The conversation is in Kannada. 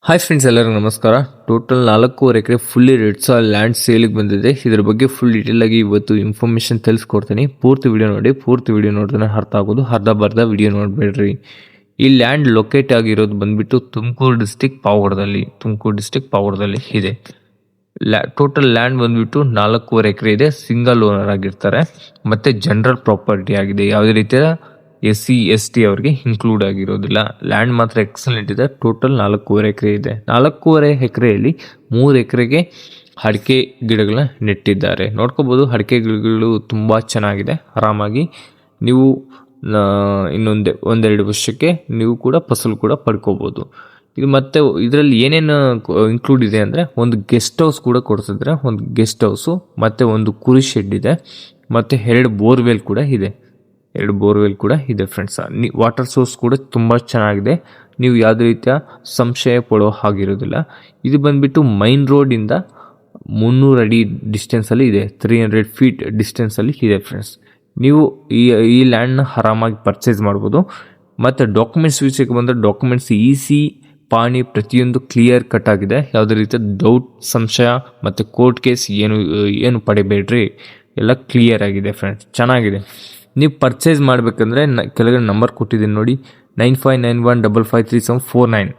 ಹಾಯ್ ಫ್ರೆಂಡ್ಸ್, ಎಲ್ಲರಿಗೂ ನಮಸ್ಕಾರ. ಟೋಟಲ್ 4.5 ಎಕರೆ ಫುಲ್ಲಿ ರೆಡ್ ಸಾಯಿಲ್ ಲ್ಯಾಂಡ್ ಸೇಲಿಗೆ ಬಂದಿದೆ. ಇದ್ರ ಬಗ್ಗೆ ಫುಲ್ ಡೀಟೇಲ್ ಆಗಿ ಇವತ್ತು ಇನ್ಫಾರ್ಮೇಶನ್ ತಿಳಿಸ್ಕೊಡ್ತೀನಿ. ಪೂರ್ತಿ ವಿಡಿಯೋ ನೋಡಿ. ಪೂರ್ತಿ ವಿಡಿಯೋ ನೋಡಿದ್ರೆ ಅರ್ಥ ಆಗೋದು, ಅರ್ಧ ಬರ್ಧ ವಿಡಿಯೋ ನೋಡಬೇಡ್ರಿ. ಈ ಲ್ಯಾಂಡ್ ಲೊಕೇಟ್ ಆಗಿರೋದು ಬಂದ್ಬಿಟ್ಟು ತುಮಕೂರು ಡಿಸ್ಟಿಕ್ ಪಾವಗಡದಲ್ಲಿ ಇದೆ. ಟೋಟಲ್ ಲ್ಯಾಂಡ್ ಬಂದ್ಬಿಟ್ಟು 4.5 ಎಕರೆ ಇದೆ. ಸಿಂಗಲ್ ಓನರ್ ಆಗಿರ್ತಾರೆ. ಮತ್ತೆ ಜನರಲ್ ಪ್ರಾಪರ್ಟಿ ಆಗಿದೆ. ಯಾವುದೇ ರೀತಿಯ SC ST ಅವರಿಗೆ ಇನ್ಕ್ಲೂಡ್ ಆಗಿರೋದಿಲ್ಲ. ಲ್ಯಾಂಡ್ ಮಾತ್ರ ಎಕ್ಸಲೆಂಟ್ ಇದೆ. ಟೋಟಲ್ 4.5 ಎಕರೆ ಇದೆ. 4.5 ಎಕರೆಯಲ್ಲಿ 3 ಎಕರೆಗೆ ಅಡಿಕೆ ಗಿಡಗಳನ್ನ ನೆಟ್ಟಿದ್ದಾರೆ. ನೋಡ್ಕೋಬಹುದು, ಅಡಿಕೆ ಗಿಡಗಳು ತುಂಬಾ ಚೆನ್ನಾಗಿದೆ. ಆರಾಮಾಗಿ ನೀವು ಒಂದೆರಡು ವರ್ಷಕ್ಕೆ ನೀವು ಕೂಡ ಫಸಲು ಕೂಡ ಪಡ್ಕೋಬಹುದು. ಇದು ಮತ್ತೆ ಇದರಲ್ಲಿ ಏನೇನು ಇನ್ಕ್ಲೂಡ್ ಇದೆ ಅಂದರೆ, ಒಂದು ಗೆಸ್ಟ್ ಹೌಸ್ ಕೂಡ ಕೊಡ್ತಿದ್ರೆ, ಒಂದು ಗೆಸ್ಟ್ ಹೌಸು ಮತ್ತೆ ಒಂದು ಕುರಿ ಶೆಡ್ ಇದೆ, ಮತ್ತೆ 2 ಬೋರ್ವೆಲ್ ಕೂಡ ಇದೆ ಫ್ರೆಂಡ್ಸ್. ವಾಟರ್ ಸೋರ್ಸ್ ಕೂಡ ತುಂಬ ಚೆನ್ನಾಗಿದೆ. ನೀವು ಯಾವುದೇ ರೀತಿಯ ಸಂಶಯ ಪಡೋ ಹಾಗಿರೋದಿಲ್ಲ. ಇದು ಬಂದ್ಬಿಟ್ಟು ಮೈನ್ ರೋಡಿಂದ 300 ಅಡಿ ಡಿಸ್ಟೆನ್ಸಲ್ಲಿ ಇದೆ. 300 ಫೀಟ್ ಡಿಸ್ಟೆನ್ಸಲ್ಲಿ ಇದೆ ಫ್ರೆಂಡ್ಸ್. ನೀವು ಈ ಲ್ಯಾಂಡ್ನ ಆರಾಮಾಗಿ ಪರ್ಚೇಸ್ ಮಾಡ್ಬೋದು. ಮತ್ತು ಡಾಕ್ಯುಮೆಂಟ್ಸ್ ವಿಷಯಕ್ಕೆ ಬಂದರೆ, ಡಾಕ್ಯುಮೆಂಟ್ಸ್ EC ಪಾಣಿ ಪ್ರತಿಯೊಂದು ಕ್ಲಿಯರ್ ಕಟ್ ಆಗಿದೆ. ಯಾವುದೇ ರೀತಿಯ ಡೌಟ್, ಸಂಶಯ ಮತ್ತು ಕೋರ್ಟ್ ಕೇಸ್ ಏನು ಪಡಿಬೇಡ್ರಿ. ಎಲ್ಲ ಕ್ಲಿಯರ್ ಆಗಿದೆ ಫ್ರೆಂಡ್ಸ್, ಚೆನ್ನಾಗಿದೆ. ನೀವು ಪರ್ಚೇಸ್ ಮಾಡಬೇಕಂದ್ರೆ ಕೆಳಗಡೆ ನಂಬರ್ ಕೊಟ್ಟಿದ್ದೀನಿ ನೋಡಿ, 9591553749.